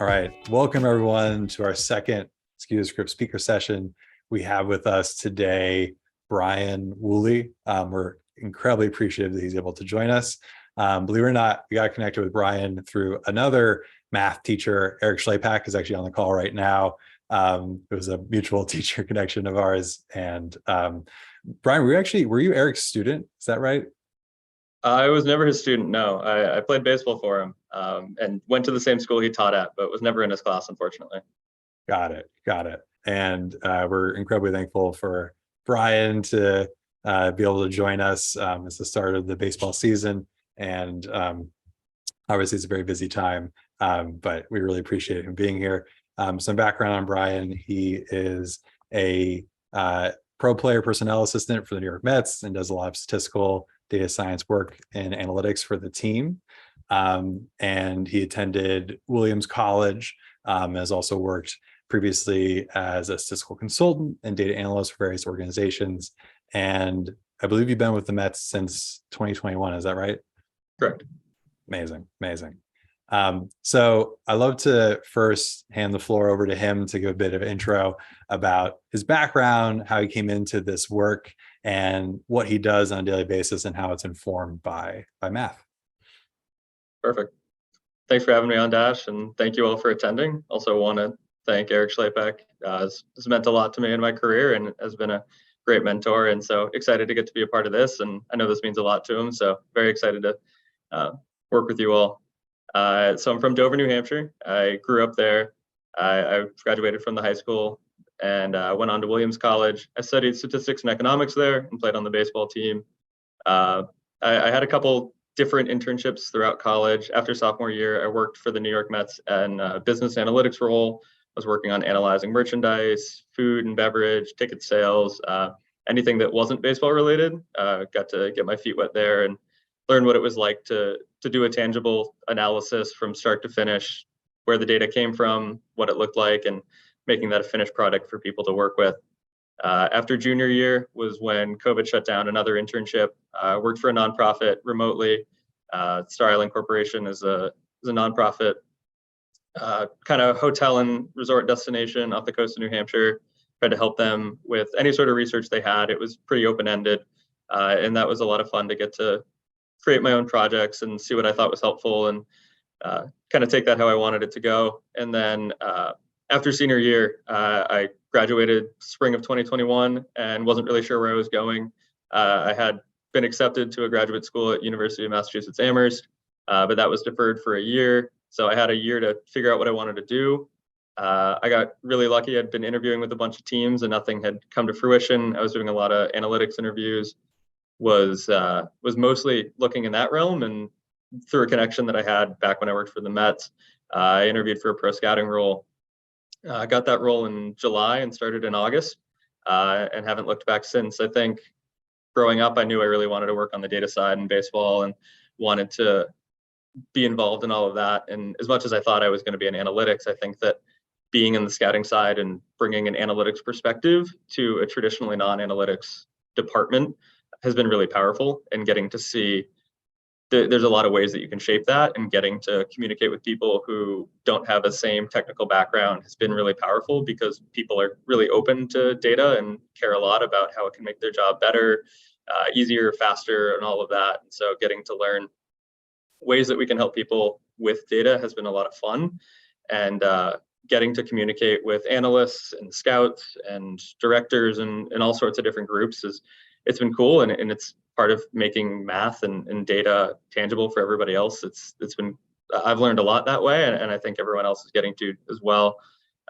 All right, welcome everyone to our second Skew The Script speaker session. We have with us today Bryan Woolley. We're incredibly appreciative that he's able to join us. Believe it or not, we got connected with Bryan through another math teacher. Eric Schlepak is actually on the call right now. It was a mutual teacher connection of ours. And Bryan, were you Eric's student? Is that right? I was never his student, no. I played baseball for him and went to the same school he taught at, but was never in his class, unfortunately. Got it. And we're incredibly thankful for Bryan to be able to join us. It's the start of the baseball season, and obviously it's a very busy time, but we really appreciate him being here. Some background on Bryan: he is a pro player personnel assistant for the New York Mets and does a lot of statistical data science work and analytics for the team. And he attended Williams College, has also worked previously as a statistical consultant and data analyst for various organizations. And I believe you've been with the Mets since 2021. Is that right? Correct. Amazing. So I'd love to first hand the floor over to him to give a bit of intro about his background, how he came into this work, and what he does on a daily basis and how it's informed by math. Perfect. Thanks for having me on, Dash, and thank you all for attending. Also want to thank Eric Schlepak. This meant a lot to me in my career and has been a great mentor, and so excited to get to be a part of this, and I know this means a lot to him, so very excited to work with you all. So I'm from Dover, New Hampshire. I grew up there. I graduated from the high school and went on to Williams College. I studied statistics and economics there and played on the baseball team. I had a couple different internships throughout college. After sophomore year, I worked for the New York Mets in a business analytics role. I was working on analyzing merchandise, food and beverage, ticket sales, anything that wasn't baseball related. Got to get my feet wet there and learn what it was like to do a tangible analysis from start to finish, where the data came from, what it looked like, and making that a finished product for people to work with. After junior year was when COVID shut down another internship. Worked for a nonprofit remotely. Star Island Corporation is a nonprofit kind of hotel and resort destination off the coast of New Hampshire. Tried to help them with any sort of research they had. It was pretty open-ended, and that was a lot of fun to get to create my own projects and see what I thought was helpful and kind of take that how I wanted it to go. And then after senior year, I graduated spring of 2021 and wasn't really sure where I was going. I had been accepted to a graduate school at University of Massachusetts Amherst, but that was deferred for a year. So I had a year to figure out what I wanted to do. I got really lucky. I'd been interviewing with a bunch of teams and nothing had come to fruition. I was doing a lot of analytics interviews, was mostly looking in that realm, and through a connection that I had back when I worked for the Mets, I interviewed for a pro scouting role. I got that role in July and started in August, and haven't looked back since. I think growing up, I knew I really wanted to work on the data side in baseball and wanted to be involved in all of that. And as much as I thought I was going to be in analytics, I think that being in the scouting side and bringing an analytics perspective to a traditionally non-analytics department has been really powerful, and getting to see there's a lot of ways that you can shape that, and getting to communicate with people who don't have the same technical background has been really powerful, because people are really open to data and care a lot about how it can make their job better, easier, faster, and all of that. And so getting to learn ways that we can help people with data has been a lot of fun, and getting to communicate with analysts and scouts and directors and all sorts of different groups it's been cool, and it's part of making math and data tangible for everybody else. I've learned a lot that way, and I think everyone else is getting to as well.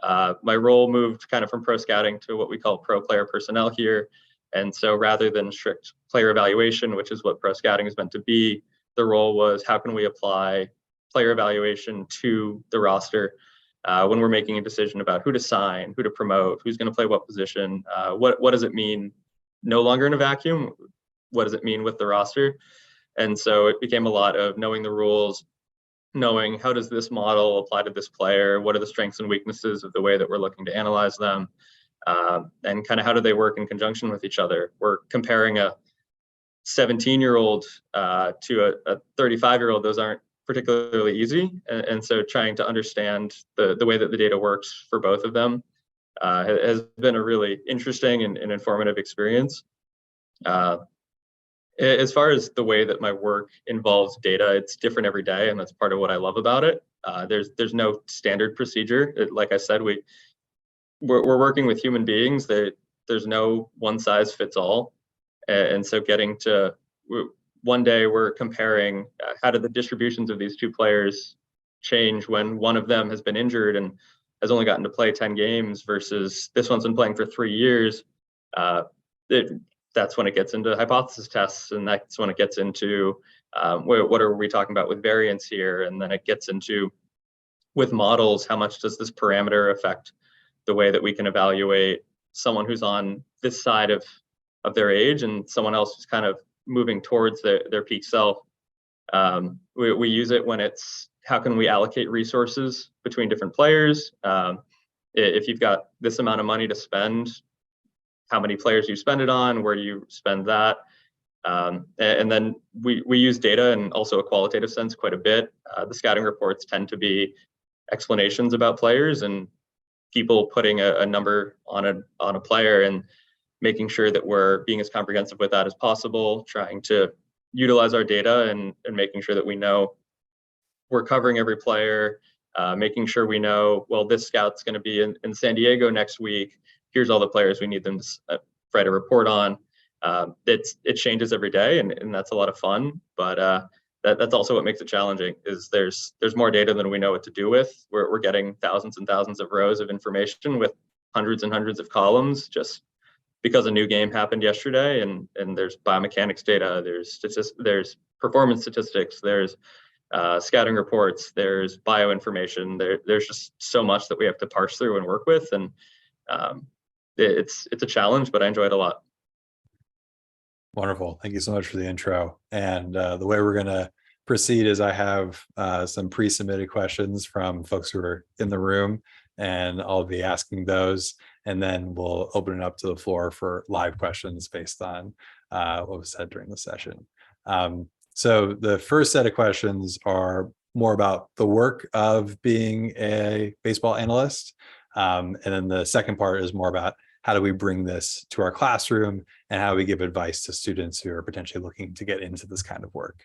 My role moved kind of from pro scouting to what we call pro player personnel here. And so rather than strict player evaluation, which is what pro scouting is meant to be, the role was how can we apply player evaluation to the roster when we're making a decision about who to sign, who to promote, who's going to play what position, what does it mean no longer in a vacuum? What does it mean with the roster? And so it became a lot of knowing the rules, knowing how does this model apply to this player? What are the strengths and weaknesses of the way that we're looking to analyze them? And kind of how do they work in conjunction with each other? We're comparing a 17-year-old to a 35-year-old. Those aren't particularly easy. And so trying to understand the way that the data works for both of them has been a really interesting and informative experience. As far as the way that my work involves data, it's different every day, and that's part of what I love about it. There's no standard procedure. Like I said, we're working with human beings. There's no one size fits all, and so getting to one day we're comparing how did the distributions of these two players change when one of them has been injured and has only gotten to play 10 games versus this one's been playing for 3 years. That's when it gets into hypothesis tests, and that's when it gets into what are we talking about with variance here, and then it gets into with models, how much does this parameter affect the way that we can evaluate someone who's on this side of their age and someone else who's kind of moving towards their peak self. We use it when it's how can we allocate resources between different players. If you've got this amount of money to spend, how many players you spend it on, where do you spend that? And then we use data in also a qualitative sense quite a bit. The scouting reports tend to be explanations about players and people putting a number on a player and making sure that we're being as comprehensive with that as possible, trying to utilize our data and making sure that we know we're covering every player, making sure we know, well, this scout's going to be in San Diego next week. Here's all the players we need them to write a report on. It changes every day, and that's a lot of fun. But that's also what makes it challenging. Is there's more data than we know what to do with. We're getting thousands and thousands of rows of information with hundreds and hundreds of columns just because a new game happened yesterday. And there's biomechanics data. There's performance statistics. There's scouting reports. There's bioinformation. There's just so much that we have to parse through and work with. And it's a challenge, but I enjoy it a lot. Wonderful. Thank you so much for the intro. And the way we're going to proceed is I have some pre-submitted questions from folks who are in the room, and I'll be asking those, and then we'll open it up to the floor for live questions based on what was said during the session. So the first set of questions are more about the work of being a baseball analyst. And then the second part is more about how do we bring this to our classroom and how we give advice to students who are potentially looking to get into this kind of work.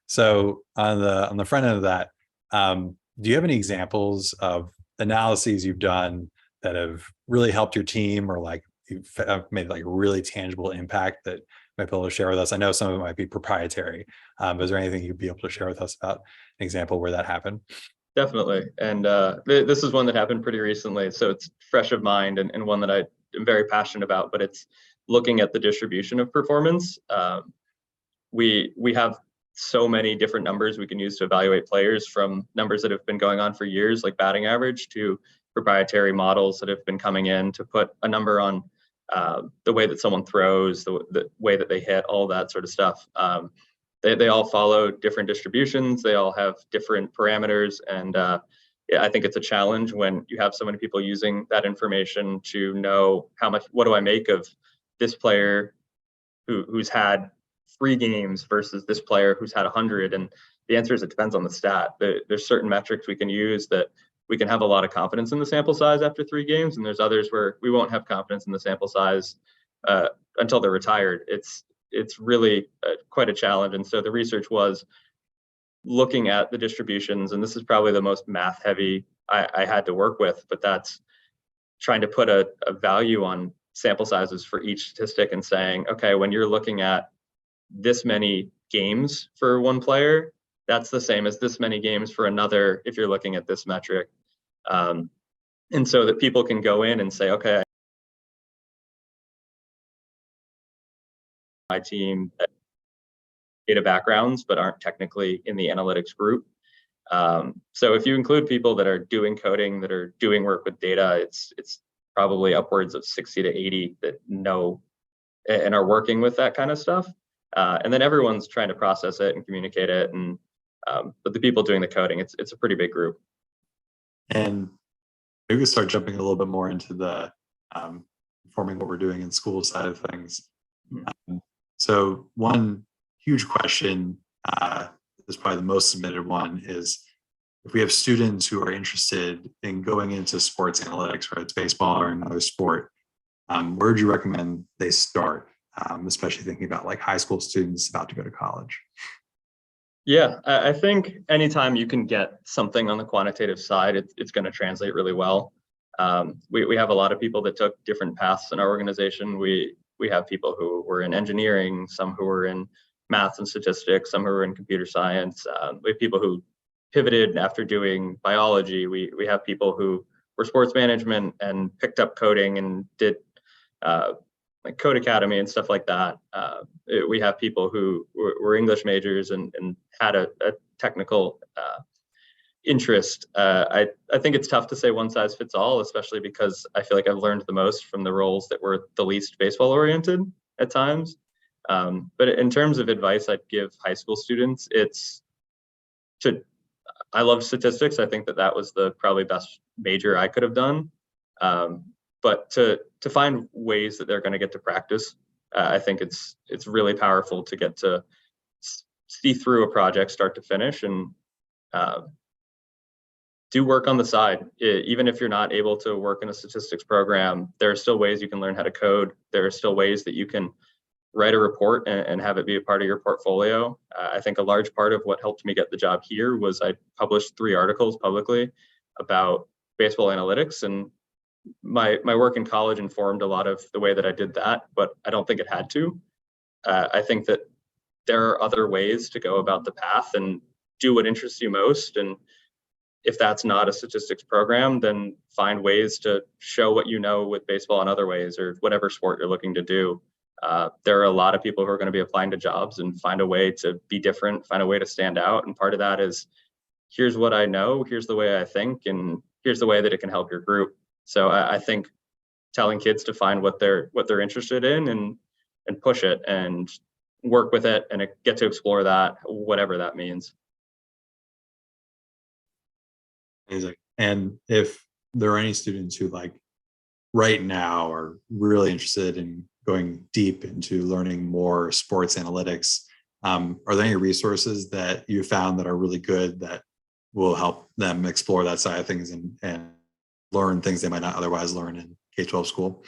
So on the front end of that, do you have any examples of analyses you've done that have really helped your team, or like you've made like a really tangible impact that you might be able to share with us? I know some of it might be proprietary, but is there anything you'd be able to share with us about an example where that happened? Definitely. And this is one that happened pretty recently, so it's fresh of mind and one that I am very passionate about, but it's looking at the distribution of performance. We have so many different numbers we can use to evaluate players, from numbers that have been going on for years, like batting average, to proprietary models that have been coming in to put a number on the way that someone throws, the way that they hit, all that sort of stuff. They all follow different distributions. They all have different parameters. And I think it's a challenge when you have so many people using that information to know what do I make of this player who's had 3 games versus this player who's had 100. And the answer is it depends on the stat. There's certain metrics we can use that we can have a lot of confidence in the sample size after 3 games. And there's others where we won't have confidence in the sample size until they're retired. It's really quite a challenge. And so the research was looking at the distributions, and this is probably the most math heavy I had to work with, but that's trying to put a value on sample sizes for each statistic and saying, okay, when you're looking at this many games for one player, that's the same as this many games for another if you're looking at this metric. And so that people can go in and say, okay, my team data backgrounds but aren't technically in the analytics group. So if you include people that are doing coding, that are doing work with data, it's probably upwards of 60 to 80 that know and are working with that kind of stuff. And then everyone's trying to process it and communicate it. And but the people doing the coding, it's a pretty big group. And maybe we start jumping a little bit more into the informing what we're doing in school side of things. So one huge question is probably the most submitted one, is if we have students who are interested in going into sports analytics, whether it's baseball or another sport, where would you recommend they start, especially thinking about like high school students about to go to college? Yeah, I think anytime you can get something on the quantitative side, it's going to translate really well. We have a lot of people that took different paths in our organization. We have people who were in engineering, some who were in math and statistics, some who were in computer science. We have people who pivoted after doing biology. We have people who were sports management and picked up coding and did like Code Academy and stuff like that. We have people who were English majors and had a technical interest. I think it's tough to say one size fits all, especially because I feel like I've learned the most from the roles that were the least baseball oriented at times. But in terms of advice I'd give high school students, I love statistics. I think that was the probably best major I could have done. But to find ways that they're going to get to practice, I think it's really powerful to get to see through a project start to finish and do work on the side. Even if you're not able to work in a statistics program, there are still ways you can learn how to code. There are still ways that you can write a report and have it be a part of your portfolio. I think a large part of what helped me get the job here was I published 3 articles publicly about baseball analytics, and my work in college informed a lot of the way that I did that, but I don't think it had to. I think that there are other ways to go about the path and do what interests you most. And if that's not a statistics program, then find ways to show what you know with baseball in other ways or whatever sport you're looking to do. There are a lot of people who are going to be applying to jobs, and find a way to be different, find a way to stand out. And part of that is, here's what I know, here's the way I think, and here's the way that it can help your group. So I think telling kids to find what they're interested in and push it and work with it and get to explore that, whatever that means. Amazing. And if there are any students who like right now are really interested in going deep into learning more sports analytics, are there any resources that you found that are really good that will help them explore that side of things and learn things they might not otherwise learn in K-12 school?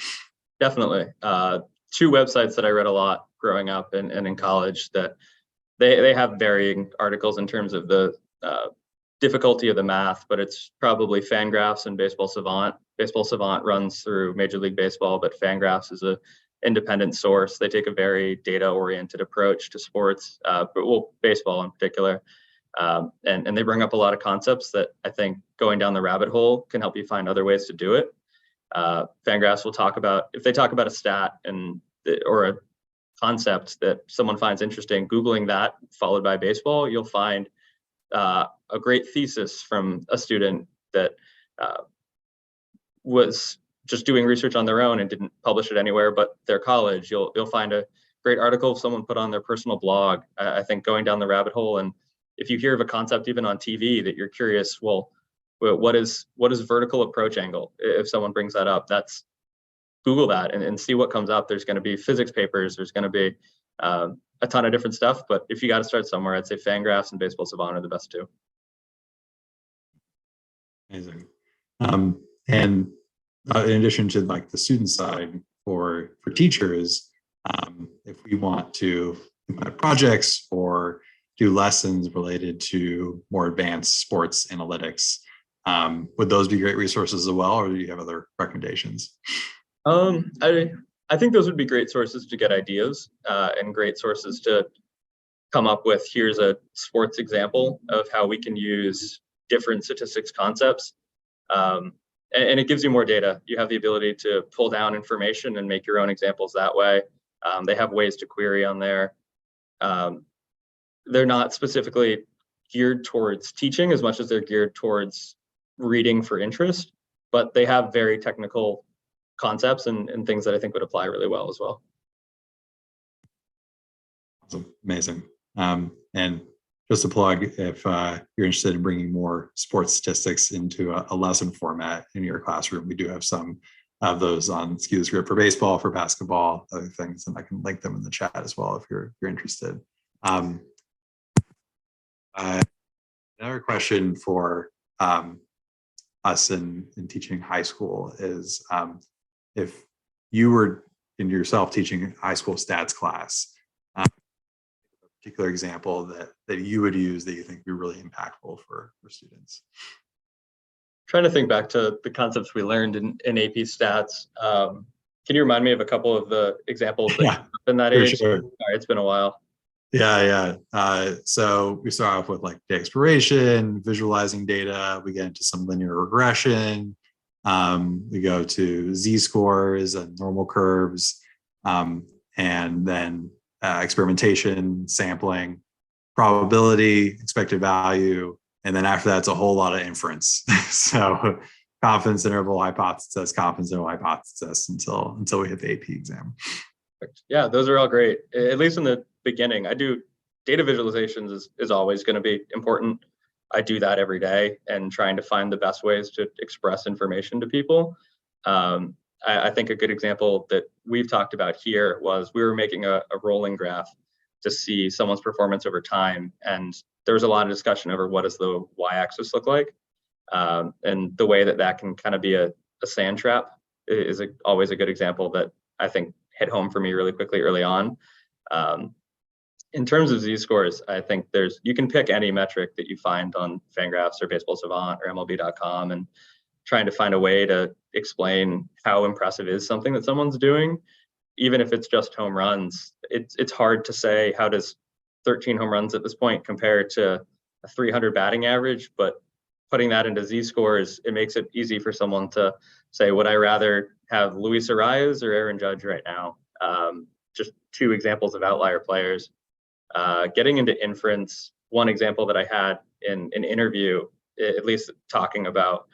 Definitely. 2 websites that I read a lot growing up and in college that they have varying articles in terms of the difficulty of the math, but it's probably Fangraphs and Baseball Savant. Baseball Savant runs through Major League Baseball, but Fangraphs is a independent source. They take a very data-oriented approach to sports, baseball in particular. And they bring up a lot of concepts that I think going down the rabbit hole can help you find other ways to do it. Fangraphs will talk about, if they talk about a stat or a concept that someone finds interesting, Googling that followed by baseball, you'll find a great thesis from a student that was just doing research on their own and didn't publish it anywhere but their college. You'll find a great article someone put on their personal blog. I think going down the rabbit hole, and if you hear of a concept even on TV that you're curious, well, what is vertical approach angle? If someone brings that up, that's Google that and see what comes up. There's going to be physics papers. There's going to be a ton of different stuff. But if you got to start somewhere, I'd say Fangraphs and Baseball Savant are the best 2. Amazing. And in addition to like the student side for teachers, if we want to implement projects or do lessons related to more advanced sports analytics, would those be great resources as well, or do you have other recommendations? I think those would be great sources to get ideas and great sources to come up with, here's a sports example of how we can use different statistics concepts. And it gives you more data. You have the ability to pull down information and make your own examples that way. They have ways to query on there. They're not specifically geared towards teaching as much as they're geared towards reading for interest, but they have very technical concepts and things that I think would apply really well as well. Awesome. Amazing. And just a plug, if you're interested in bringing more sports statistics into a lesson format in your classroom, we do have some of those on Skew The Script for baseball, for basketball, other things, and I can link them in the chat as well if you're interested. Uh, Another question for us in teaching high school is if you were in yourself teaching high school stats class, a particular example that you would use that you think would be really impactful for students. Trying to think back to the concepts we learned in AP stats. Can you remind me of a couple of the examples that Yeah, in that for age? sure. Sorry, it's been a while. Yeah. So we start off with like day exploration, visualizing data. We get into some linear regression. We go to z-scores and normal curves, and then experimentation, sampling, probability, expected value, and then after that, it's a whole lot of inference. So confidence interval hypothesis until we hit the AP exam. Yeah, those are all great. At least in the beginning, I do data visualizations is always going to be important. I do that every day and trying to find the best ways to express information to people. I think a good example that we've talked about here was we were making a rolling graph to see someone's performance over time. And there was a lot of discussion over what does the y-axis look like. And the way that can kind of be a sand trap is always a good example that I think hit home for me really quickly early on. In terms of z-scores, I think you can pick any metric that you find on Fangraphs or Baseball Savant or MLB.com and trying to find a way to explain how impressive is something that someone's doing, even if it's just home runs. It's hard to say how does 13 home runs at this point compare to a 300 batting average, but putting that into z-scores, it makes it easy for someone to say, would I rather have Luis Arias or Aaron Judge right now? Just two examples of outlier players. Getting into inference, one example that I had in an interview, at least talking about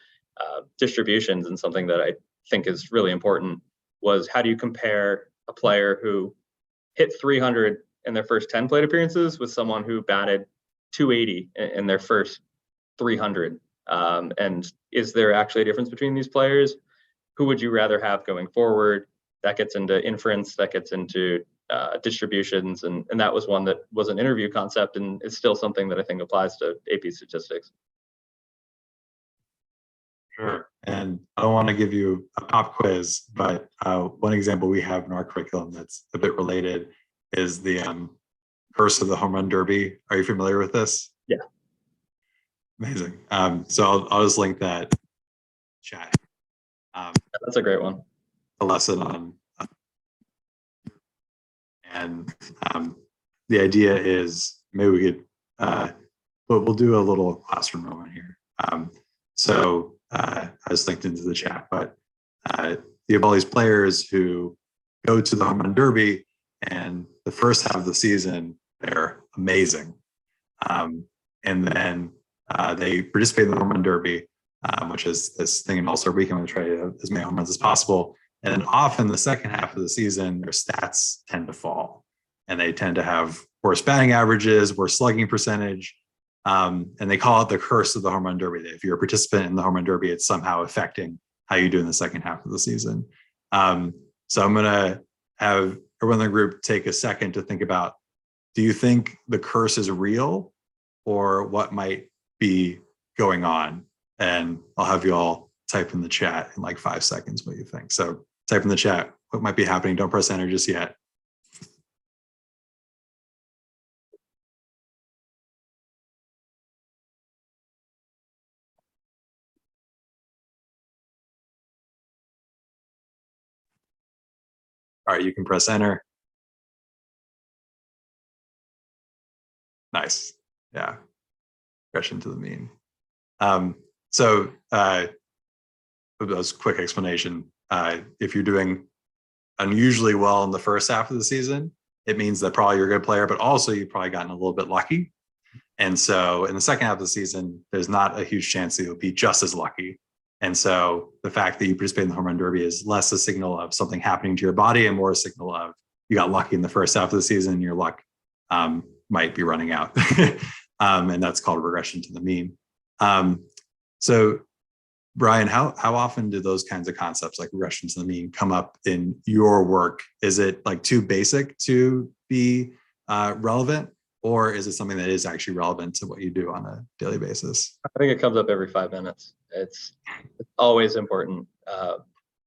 distributions and something that I think is really important, was how do you compare a player who hit 300 in their first 10 plate appearances with someone who batted 280 in their first 300? And is there actually a difference between these players? Who would you rather have going forward? That gets into inference, that gets into distributions, and that was one that was an interview concept, and it's still something that I think applies to AP statistics. Sure. And I don't want to give you a pop quiz, but one example we have in our curriculum that's a bit related is the curse of the home run derby. Are you familiar with this? Yeah. Amazing. So I'll just link that chat. That's a great one. A lesson on, and the idea is maybe we could, but we'll do a little classroom moment here. So I just linked into the chat, but you have all these players who go to the home run derby, and the first half of the season they're amazing, and then they participate in the home run derby, which is this thing in All-Star Weekend where they try to have as many home runs as possible. And then often the second half of the season, their stats tend to fall, and they tend to have worse batting averages, worse slugging percentage. And they call it the curse of the home run derby. If you're a participant in the home run derby, it's somehow affecting how you do in the second half of the season. So I'm going to have everyone in the group take a second to think about, do you think the curse is real, or what might be going on? And I'll have you all type in the chat in like 5 seconds what you think. So type in the chat what might be happening. Don't press enter just yet. All right, you can press enter. Nice. Yeah. Regression to the mean. So that was a quick explanation. If you're doing unusually well in the first half of the season, it means that probably you're a good player, but also you've probably gotten a little bit lucky. And so in the second half of the season, there's not a huge chance that you'll be just as lucky. And so the fact that you participate in the home run derby is less a signal of something happening to your body and more a signal of you got lucky in the first half of the season, your luck might be running out. And that's called regression to the mean. So Bryan, how often do those kinds of concepts like regression to the mean come up in your work? Is it like too basic to be relevant? or is it something that is actually relevant to what you do on a daily basis? I think it comes up every 5 minutes. It's always important.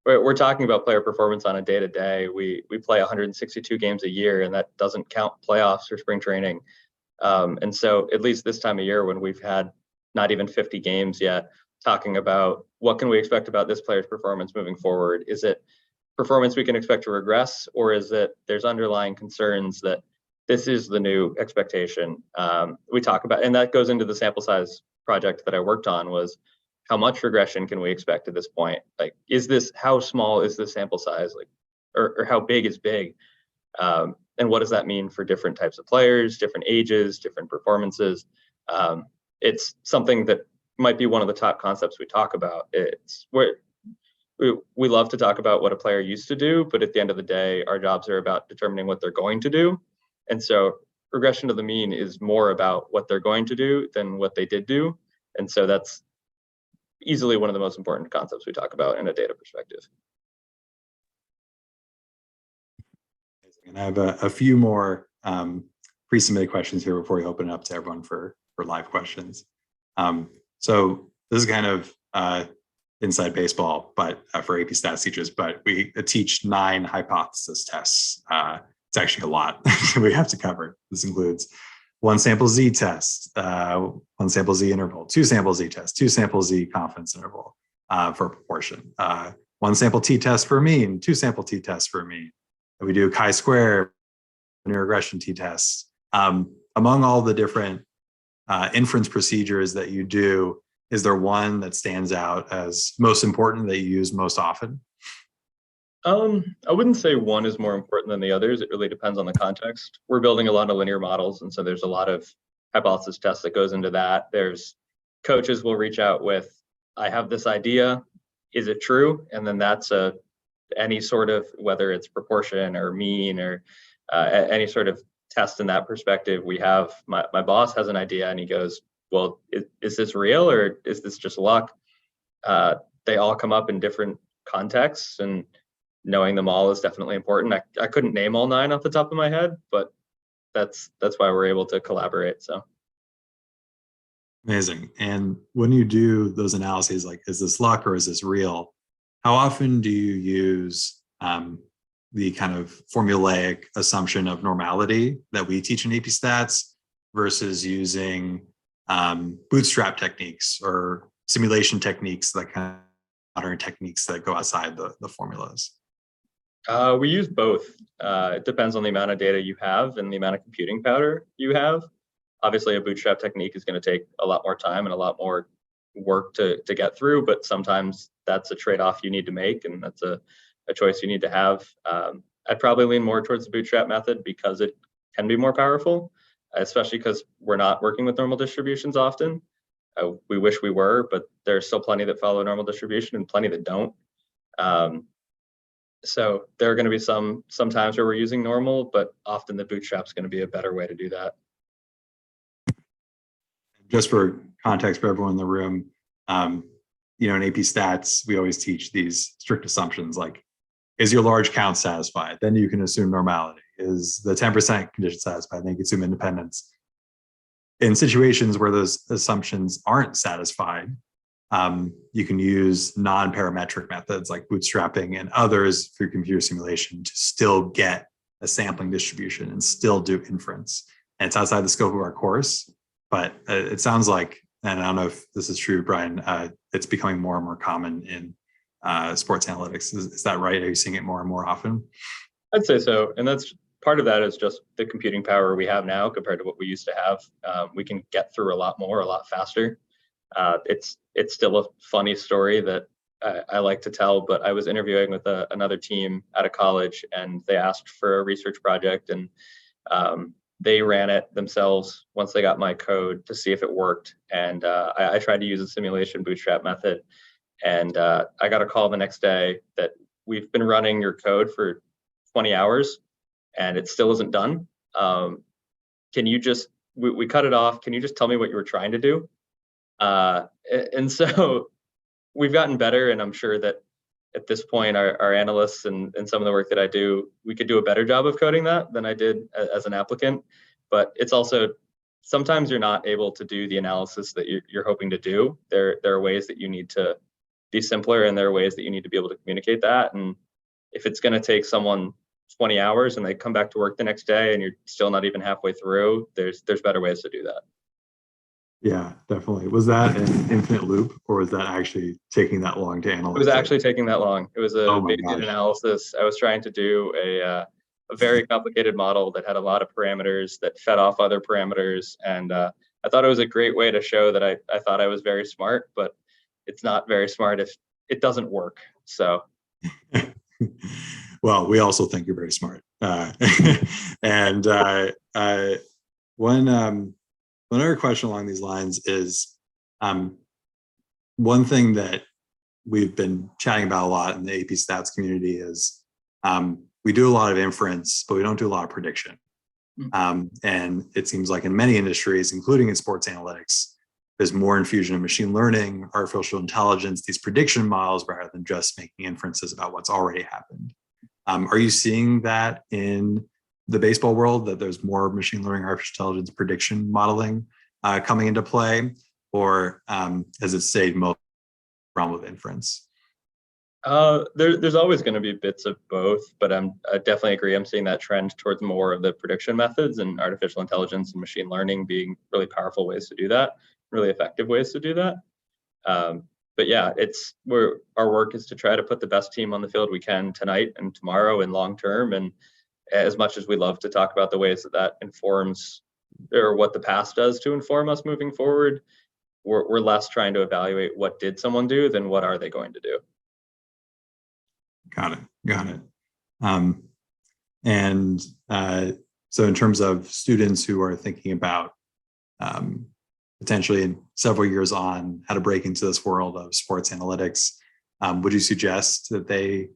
We're talking about player performance on a day-to-day. We play 162 games a year, and that doesn't count playoffs or spring training. And so at least this time of year, when we've had not even 50 games yet, talking about what can we expect about this player's performance moving forward? Is it performance we can expect to regress, or is it there's underlying concerns that this is the new expectation? We talk about, and that goes into the sample size project that I worked on, was how much regression can we expect at this point? Like, how small is the sample size? Like, or how big is big? And what does that mean for different types of players, different ages, different performances? It's something that might be one of the top concepts we talk about. It's where we love to talk about what a player used to do, but at the end of the day, our jobs are about determining what they're going to do. And so regression to the mean is more about what they're going to do than what they did do. And so that's easily one of the most important concepts we talk about in a data perspective. And I have a few more pre-submitted questions here before we open it up to everyone for live questions. So this is kind of inside baseball, but for AP Stats teachers, but we teach 9 hypothesis tests. It's actually a lot we have to cover. This includes 1 sample Z test, 1 sample Z interval, 2 sample Z test, 2 sample Z confidence interval for proportion, 1 sample T test for mean, 2 sample T tests for mean. We do chi-square, linear regression T tests. Among all the different inference procedures that you do, is there one that stands out as most important that you use most often? I wouldn't say one is more important than the others. It really depends on the context. We're building a lot of linear models, and so there's a lot of hypothesis tests that goes into that. There's coaches will reach out with, I have this idea, is it true? And then that's any sort of, whether it's proportion or mean or any sort of test in that perspective. We have, my boss has an idea and he goes, well, is this real or is this just luck? They all come up in different contexts, and knowing them all is definitely important. I couldn't name all 9 off the top of my head, but that's why we're able to collaborate. So amazing. And when you do those analyses, like, is this luck or is this real? How often do you use the kind of formulaic assumption of normality that we teach in AP Stats versus using bootstrap techniques or simulation techniques, like kind of modern techniques that go outside the formulas? We use both. It depends on the amount of data you have and the amount of computing power you have. Obviously, a bootstrap technique is going to take a lot more time and a lot more work to get through, but sometimes that's a trade-off you need to make, and that's a choice you need to have. I'd probably lean more towards the bootstrap method because it can be more powerful, especially because we're not working with normal distributions often. We wish we were, but there's still plenty that follow normal distribution and plenty that don't. So there are going to be some times where we're using normal, but often the bootstrap is going to be a better way to do that. Just for context for everyone in the room, in AP Stats, we always teach these strict assumptions like, is your large count satisfied? Then you can assume normality. Is the 10% condition satisfied? Then you can assume independence. In situations where those assumptions aren't satisfied, you can use non-parametric methods like bootstrapping and others through computer simulation to still get a sampling distribution and still do inference. And it's outside the scope of our course, but it sounds like, and I don't know if this is true, Bryan, it's becoming more and more common in sports analytics. Is that right? Are you seeing it more and more often? I'd say so. And that's part of that is just the computing power we have now compared to what we used to have. We can get through a lot more, a lot faster. It's still a funny story that I like to tell, but I was interviewing with another team at a college, and they asked for a research project, and they ran it themselves once they got my code to see if it worked. And I tried to use a simulation bootstrap method, and I got a call the next day that we've been running your code for 20 hours and it still isn't done. Can you just, we cut it off. Can you just tell me what you were trying to do? And so we've gotten better, and I'm sure that at this point, our analysts and some of the work that I do, we could do a better job of coding that than I did as an applicant. but it's also sometimes you're not able to do the analysis that you're hoping to do. There are ways that you need to be simpler, and there are ways that you need to be able to communicate that. And if it's going to take someone 20 hours and they come back to work the next day and you're still not even halfway through, there's better ways to do that. Yeah, definitely. Was that an infinite loop, or was that actually taking that long to analyze? It was actually taking that long. It was a Oh my Bayesian gosh. analysis. I was trying to do a very complicated model that had a lot of parameters that fed off other parameters. And I thought it was a great way to show that I thought I was very smart, but it's not very smart if it doesn't work. So. Well, we also think you're very smart. And one other question along these lines is, one thing that we've been chatting about a lot in the AP stats community is, we do a lot of inference, but we don't do a lot of prediction. And it seems like in many industries, including in sports analytics, there's more infusion of machine learning, artificial intelligence, these prediction models, rather than just making inferences about what's already happened. Are you seeing that in the baseball world, that there's more machine learning, artificial intelligence prediction modeling coming into play, or has it stayed most realm of inference? There's always going to be bits of both, but I definitely agree. I'm seeing that trend towards more of the prediction methods, and artificial intelligence and machine learning being really powerful ways to do that, really effective ways to do that. But yeah, our work is to try to put the best team on the field we can tonight and tomorrow and long term. And as much as we love to talk about the ways that informs, or what the past does to inform us moving forward, we're less trying to evaluate what did someone do than what are they going to do. Got it. And so in terms of students who are thinking about potentially in several years on how to break into this world of sports analytics, would you suggest that they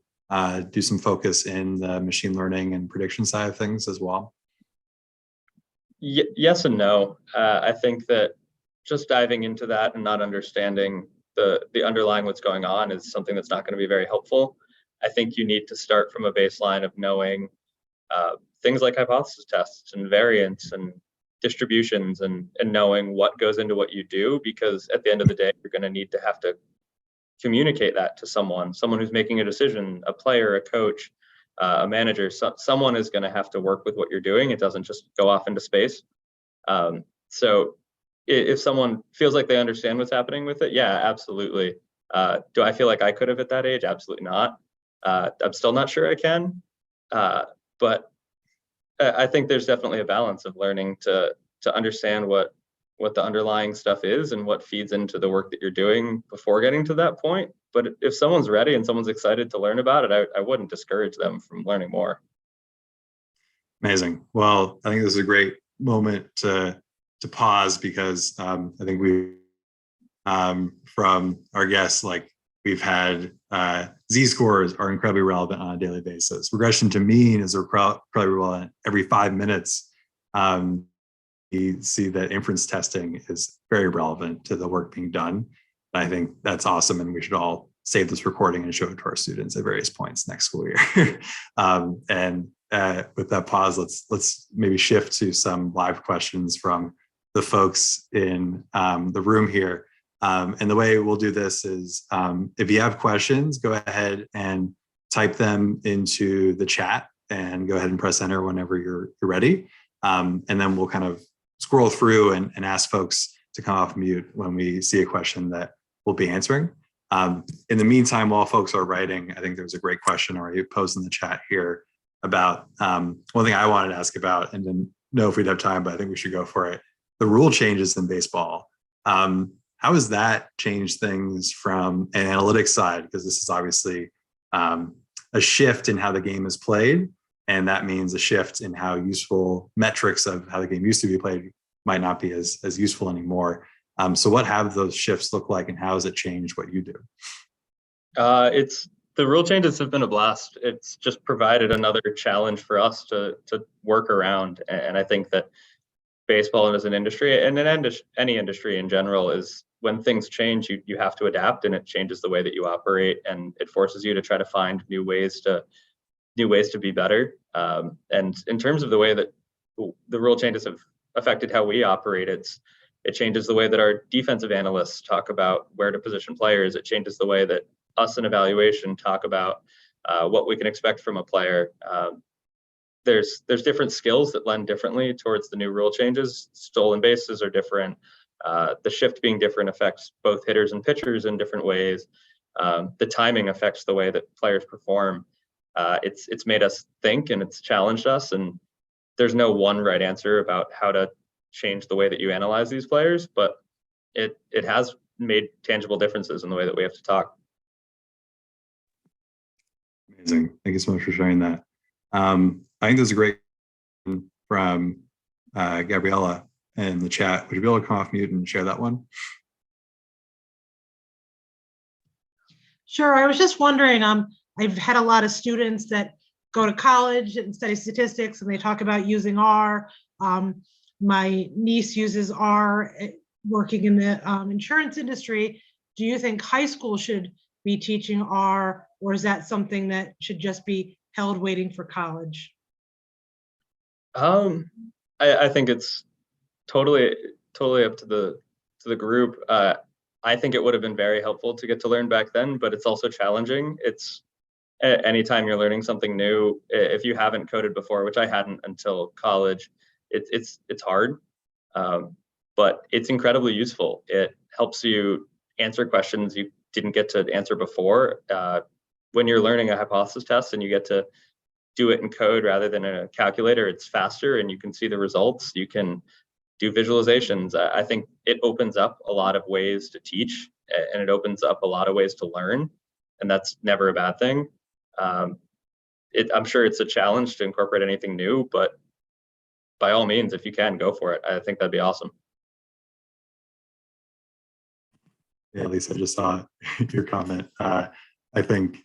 do some focus in the machine learning and prediction side of things as well? Yes and no. I think that just diving into that and not understanding the underlying what's going on is something that's not going to be very helpful. I think you need to start from a baseline of knowing things like hypothesis tests and variance and distributions, and knowing what goes into what you do, because at the end of the day, you're going to have to communicate that to someone who's making a decision, a player, a coach, a manager. Someone is going to have to work with what you're doing. It doesn't just go off into space. So if someone feels like they understand what's happening with it, yeah, absolutely. Do I feel like I could have at that age? Absolutely not. I'm still not sure I can, but I think there's definitely a balance of learning to understand what the underlying stuff is and what feeds into the work that you're doing before getting to that point. But if someone's ready and someone's excited to learn about it, I wouldn't discourage them from learning more. Amazing. Well, I think this is a great moment to pause, because I think we, from our guests, like we've had Z-scores are incredibly relevant on a daily basis. Regression to mean is incredibly relevant every 5 minutes. You see that inference testing is very relevant to the work being done. I think that's awesome, and we should all save this recording and show it to our students at various points next school year. And with that pause, let's maybe shift to some live questions from the folks in the room here. And the way we'll do this is, if you have questions, go ahead and type them into the chat, and go ahead and press enter whenever you're ready. And then we'll kind of scroll through and ask folks to come off mute when we see a question that we'll be answering. In the meantime, while folks are writing, I think there was a great question already posed in the chat here about one thing I wanted to ask about, and didn't know if we'd have time, but I think we should go for it. The rule changes in baseball. How has that changed things from an analytics side? Because this is obviously a shift in how the game is played, and that means a shift in how useful metrics of how the game used to be played might not be as useful anymore. So what have those shifts look like, and how has it changed what you do? The rule changes have been a blast. It's just provided another challenge for us to work around. And I think that baseball as an industry, and in any industry in general, is when things change, you have to adapt, and it changes the way that you operate, and it forces you to try to find new ways to be better. And in terms of the way that the rule changes have affected how we operate. It changes the way that our defensive analysts talk about where to position players. It changes the way that us in evaluation talk about what we can expect from a player. There's different skills that lend differently towards the new rule changes. Stolen bases are different. The shift being different affects both hitters and pitchers in different ways. The timing affects the way that players perform. It's made us think, and it's challenged us. And there's no one right answer about how to change the way that you analyze these players, but it has made tangible differences in the way that we have to talk. Amazing. Thank you so much for sharing that. I think there's a great question from Gabriella in the chat. Would you be able to come off mute and share that one? Sure. I was just wondering, I've had a lot of students that go to college and study statistics, and they talk about using R. My niece uses R working in the insurance industry. Do you think high school should be teaching R, or is that something that should just be held waiting for college? I think it's totally up to the group. I think it would have been very helpful to get to learn back then, but it's also challenging. It's anytime you're learning something new, if you haven't coded before, which I hadn't until college, it's hard, but it's incredibly useful. It helps you answer questions you didn't get to answer before. When you're learning a hypothesis test and you get to do it in code rather than in a calculator, it's faster and you can see the results. You can do visualizations. I think it opens up a lot of ways to teach, and it opens up a lot of ways to learn, and that's never a bad thing. I'm sure it's a challenge to incorporate anything new, but by all means, if you can, go for it. I think that'd be awesome. Yeah, Lisa, I just saw your comment. I think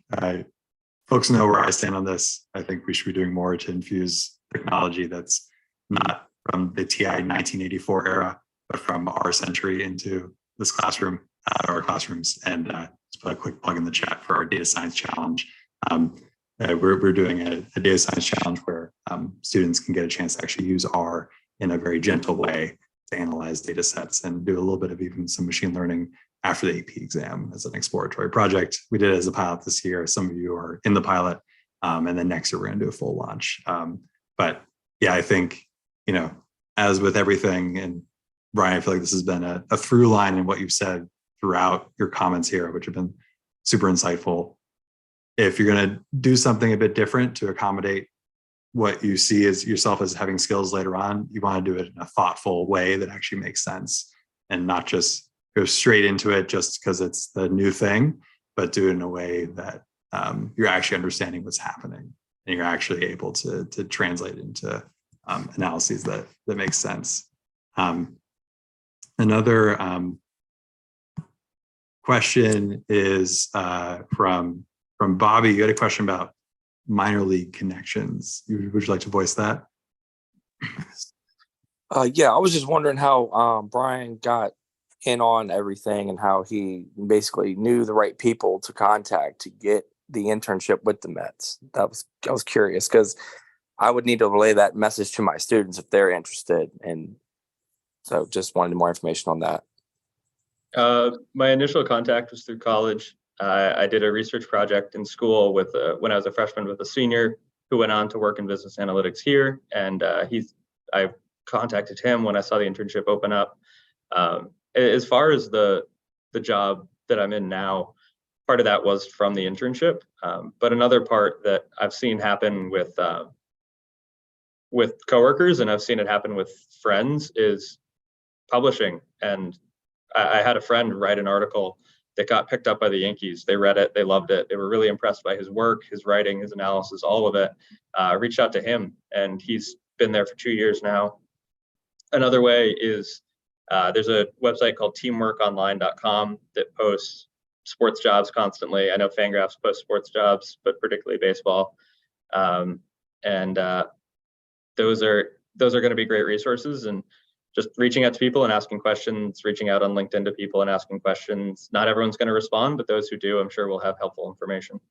folks know where I stand on this. I think we should be doing more to infuse technology that's not from the TI 1984 era, but from our century into this classroom, our classrooms. And just put a quick plug in the chat for our data science challenge. We're doing a data science challenge where students can get a chance to actually use R in a very gentle way to analyze data sets and do a little bit of even some machine learning after the AP exam as an exploratory project. We did it as a pilot this year. Some of you are in the pilot, and then next year we're going to do a full launch. But yeah, I think, as with everything, and Bryan, I feel like this has been a through line in what you've said throughout your comments here, which have been super insightful. If you're going to do something a bit different to accommodate what you see as yourself as having skills later on, you want to do it in a thoughtful way that actually makes sense, and not just go straight into it just because it's the new thing, but do it in a way that you're actually understanding what's happening and you're actually able to translate into analyses that make sense. Another question is from Bobby. You had a question about minor league connections. Would you like to voice that? Yeah, I was just wondering how Bryan got in on everything and how he basically knew the right people to contact to get the internship with the Mets. I was curious because I would need to relay that message to my students if they're interested, and so just wanted more information on that. My initial contact was through college. I did a research project in school with when I was a freshman with a senior who went on to work in business analytics here, and I contacted him when I saw the internship open up. As far as the job that I'm in now, part of that was from the internship, but another part that I've seen happen with coworkers, and I've seen it happen with friends, is publishing. And I had a friend write an article that got picked up by the Yankees. They read it, they loved it, they were really impressed by his work, his writing, his analysis, all of it. Reached out to him, and he's been there for 2 years now. Another way is there's a website called teamworkonline.com that posts sports jobs constantly. I know Fangraphs posts sports jobs, but particularly baseball. And those are going to be great resources. And just reaching out to people and asking questions, reaching out on LinkedIn to people and asking questions. Not everyone's going to respond, but those who do, I'm sure will have helpful information.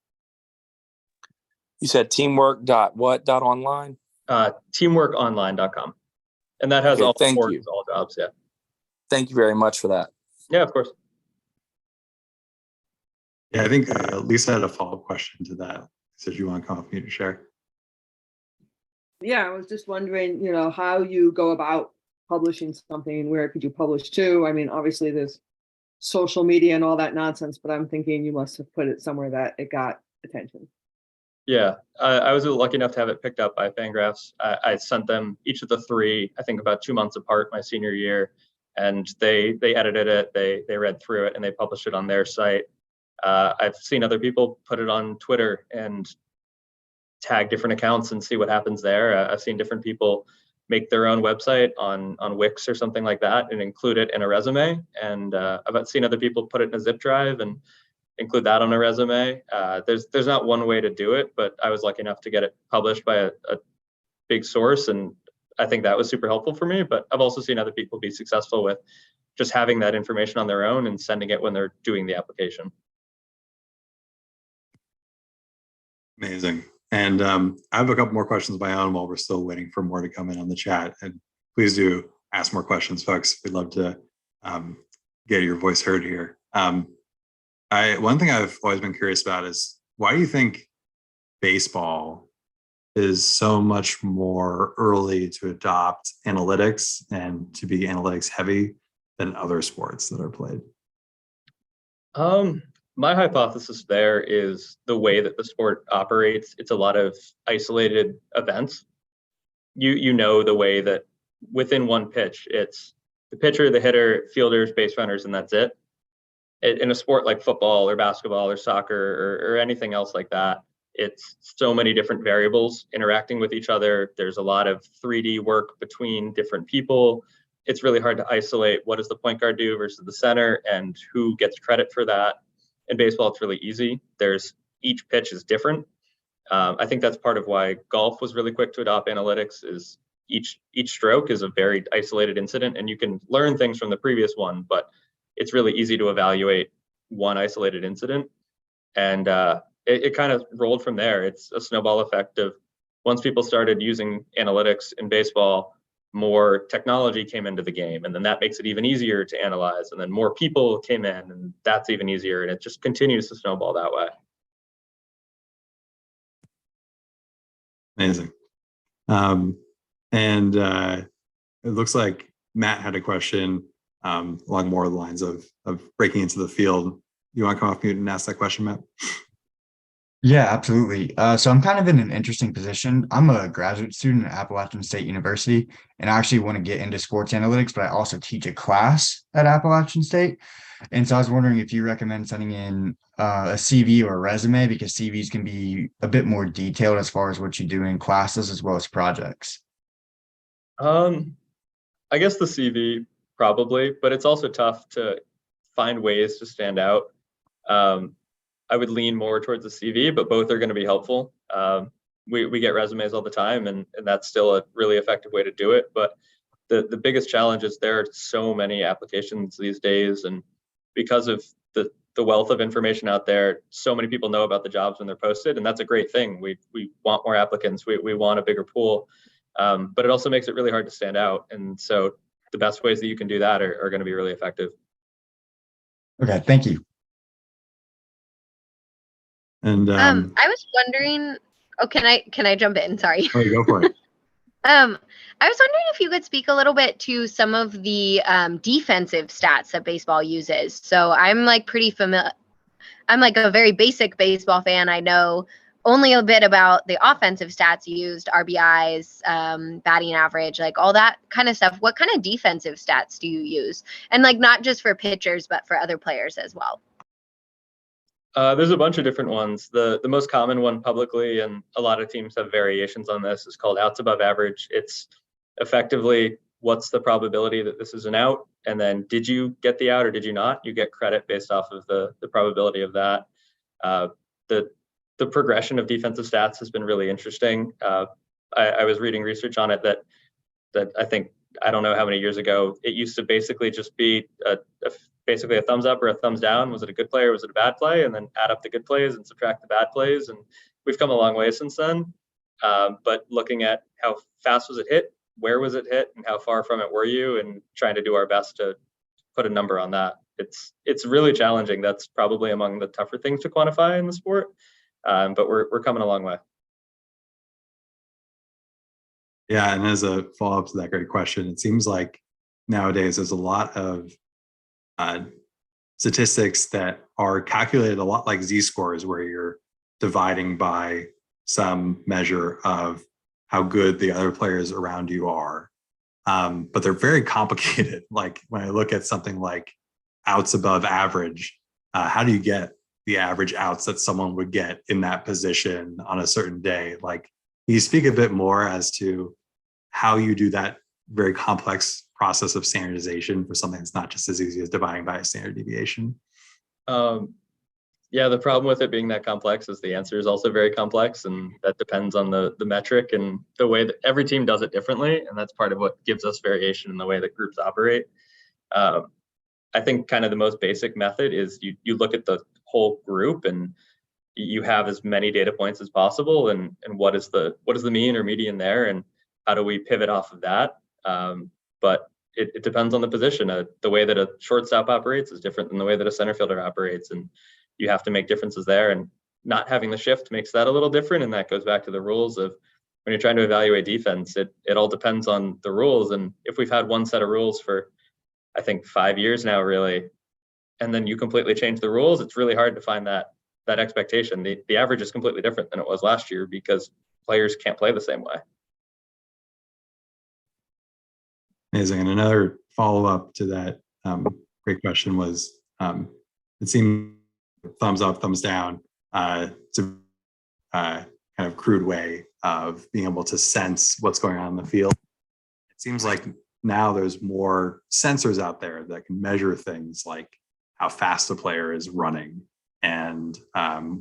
You said teamwork.what.online? Teamworkonline.com. And that has Okay, all thank awards, you. all jobs. Yeah. Thank you very much for that. Yeah, of course. Yeah, I think Lisa had a follow-up question to that. So do you want to come up and share? Yeah, I was just wondering, how you go about publishing something. Where could you publish to? I mean, obviously there's social media and all that nonsense, but I'm thinking you must have put it somewhere that it got attention. Yeah, I was lucky enough to have it picked up by Fangraphs. I sent them each of the three, I think about 2 months apart my senior year, and they edited it, they read through it, and they published it on their site. I've seen other people put it on Twitter and tag different accounts and see what happens there. I've seen different people make their own website on Wix or something like that and include it in a resume. And I've seen other people put it in a zip drive and include that on a resume. There's not one way to do it, but I was lucky enough to get it published by a big source, and I think that was super helpful for me. But I've also seen other people be successful with just having that information on their own and sending it when they're doing the application. Amazing. And I have a couple more questions of my own while we're still waiting for more to come in on the chat. And please do ask more questions, folks. We'd love to get your voice heard here. One thing I've always been curious about is, why do you think baseball is so much more early to adopt analytics and to be analytics heavy than other sports that are played? My hypothesis there is the way that the sport operates. It's a lot of isolated events. You know the way that within one pitch, it's the pitcher, the hitter, fielders, base runners, and that's it. In a sport like football or basketball or soccer or anything else like that, it's so many different variables interacting with each other. There's a lot of 3D work between different people. It's really hard to isolate what does the point guard do versus the center and who gets credit for that. In baseball, it's really easy. Each pitch is different. I think that's part of why golf was really quick to adopt analytics. Is each stroke is a very isolated incident, and you can learn things from the previous one, but it's really easy to evaluate one isolated incident. And it kind of rolled from there. It's a snowball effect of once people started using analytics in baseball, more technology came into the game, and then that makes it even easier to analyze, and then more people came in, and that's even easier, and it just continues to snowball that way. Amazing. And it looks like Matt had a question along more the lines of breaking into the field. You want to come off mute and ask that question, Matt? Yeah, absolutely. So I'm kind of in an interesting position. I'm a graduate student at Appalachian State University, and I actually want to get into sports analytics, but I also teach a class at Appalachian State. And so I was wondering if you recommend sending in a CV or a resume, because CVs can be a bit more detailed as far as what you do in classes as well as projects. I guess the CV probably, but it's also tough to find ways to stand out. I would lean more towards the CV, but both are going to be helpful. We get resumes all the time, and that's still a really effective way to do it. But the biggest challenge is there are so many applications these days, and because of the wealth of information out there, so many people know about the jobs when they're posted, and that's a great thing. We want more applicants. We want a bigger pool, but it also makes it really hard to stand out. And so the best ways that you can do that are going to be really effective. Okay, thank you. And I was wondering. Oh, can I jump in? Sorry. Oh, go for it. I was wondering if you could speak a little bit to some of the defensive stats that baseball uses. So I'm like pretty familiar. I'm like a very basic baseball fan. I know only a bit about the offensive stats used, RBIs, batting average, like all that kind of stuff. What kind of defensive stats do you use? And like not just for pitchers, but for other players as well. There's a bunch of different ones. The most common one publicly, and a lot of teams have variations on this, is called outs above average. It's effectively what's the probability that this is an out, and then did you get the out or did you not? You get credit based off of the probability of that. The progression of defensive stats has been really interesting. I was reading research on it that I think, I don't know how many years ago, it used to basically just be basically a thumbs up or a thumbs down. Was it a good play or was it a bad play? And then add up the good plays and subtract the bad plays. And we've come a long way since then. but looking at how fast was it hit, where was it hit, and how far from it were you, and trying to do our best to put a number on that. It's really challenging. That's probably among the tougher things to quantify in the sport, but we're coming a long way. Yeah, and as a follow-up to that great question, it seems like nowadays there's a lot of statistics that are calculated a lot like z-scores, where you're dividing by some measure of how good the other players around you are. But they're very complicated. Like when I look at something like outs above average, how do you get the average outs that someone would get in that position on a certain day? Like, can you speak a bit more as to how you do that very complex process of standardization for something that's not just as easy as dividing by a standard deviation? Yeah, the problem with it being that complex is the answer is also very complex, and that depends on the metric and the way that every team does it differently, and that's part of what gives us variation in the way that groups operate. I think kind of the most basic method is you look at the whole group and you have as many data points as possible, and what is the mean or median there, and how do we pivot off of that? But it depends on the position. The way that a shortstop operates is different than the way that a center fielder operates, and you have to make differences there. And not having the shift makes that a little different, and that goes back to the rules of when you're trying to evaluate defense. It all depends on the rules, and if we've had one set of rules for I think 5 years now, really, and then you completely change the rules, it's really hard to find that expectation. The average is completely different than it was last year because players can't play the same way. Amazing. And another follow-up to that great question was, it seemed thumbs up, thumbs down. It's a kind of crude way of being able to sense what's going on in the field. It seems like now there's more sensors out there that can measure things like how fast a player is running and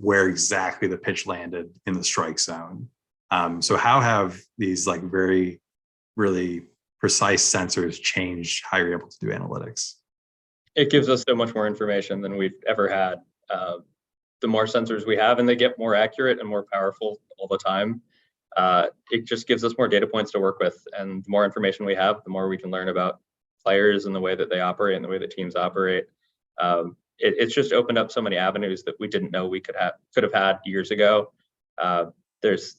where exactly the pitch landed in the strike zone. So how have these like very, really precise sensors changed how you're able to do analytics? It gives us so much more information than we've ever had. The more sensors we have, and they get more accurate and more powerful all the time, it just gives us more data points to work with. And the more information we have, the more we can learn about players and the way that they operate and the way that teams operate. It's just opened up so many avenues that we didn't know we could have had years ago. There's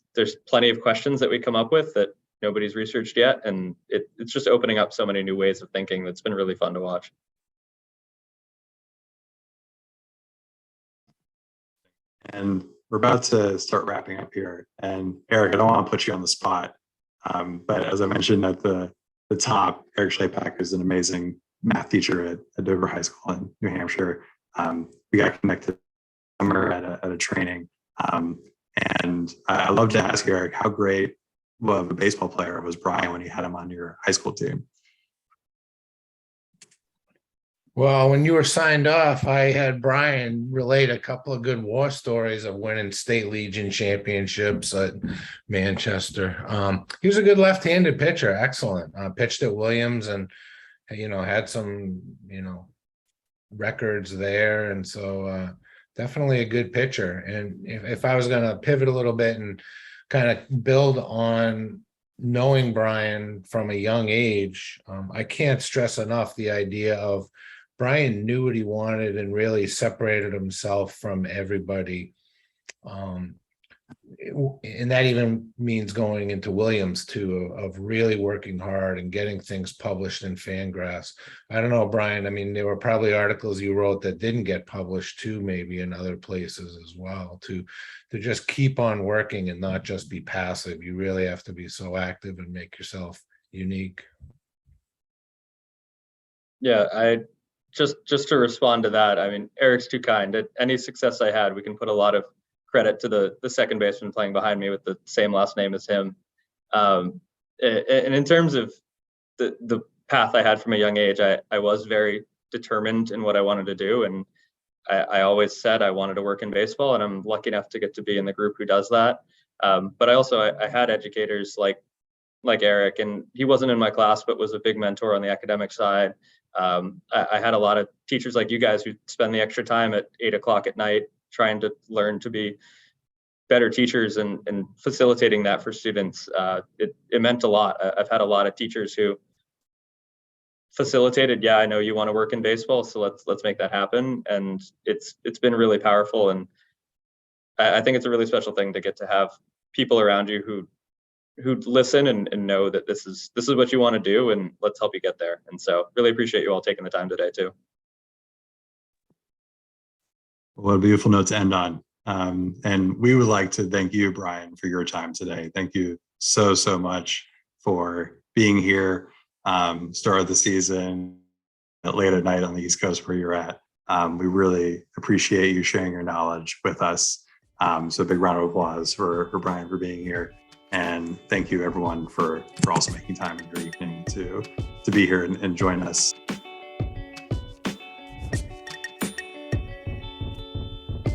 plenty of questions that we come up with that nobody's researched yet, and it's just opening up so many new ways of thinking that's been really fun to watch. And we're about to start wrapping up here. And Eric, I don't want to put you on the spot, but as I mentioned at the top, Eric Schlapak is an amazing math teacher at Dover High School in New Hampshire. We got connected summer at a training. And I'd love to ask you, Eric, how great of a baseball player was Bryan when you had him on your high school team? Well, when you were signed off, I had Bryan relate a couple of good war stories of winning state legion championships at Manchester. He was a good left-handed pitcher, excellent. Pitched at Williams and, had some, records there. And so definitely a good pitcher. And if I was going to pivot a little bit and kind of build on knowing Bryan from a young age, I can't stress enough the idea of Bryan knew what he wanted and really separated himself from everybody. And that even means going into Williams too, of really working hard and getting things published in Fangraphs. I don't know, Bryan, I mean, there were probably articles you wrote that didn't get published too, maybe in other places as well, to just keep on working and not just be passive. You really have to be so active and make yourself unique. Yeah, just to respond to that, I mean, Eric's too kind. At any success I had, we can put a lot of credit to the second baseman playing behind me with the same last name as him. And in terms of the path I had from a young age, I was very determined in what I wanted to do. And I always said I wanted to work in baseball, and I'm lucky enough to get to be in the group who does that. But I had educators like Eric, and he wasn't in my class, but was a big mentor on the academic side. I had a lot of teachers like you guys who spend the extra time at 8 o'clock at night trying to learn to be better teachers and facilitating that for students. It meant a lot. I've had a lot of teachers who facilitated, yeah, I know you want to work in baseball, so let's make that happen. And it's been really powerful. And I think it's a really special thing to get to have people around you who listen and know that this is what you want to do, and let's help you get there. And so really appreciate you all taking the time today too. What a beautiful note to end on. And we would like to thank you, Bryan, for your time today. Thank you so much for being here. Start of the season, late at night on the East Coast where you're at. We really appreciate you sharing your knowledge with us. So a big round of applause for Bryan for being here. And thank you everyone for also making time in your evening to be here and join us.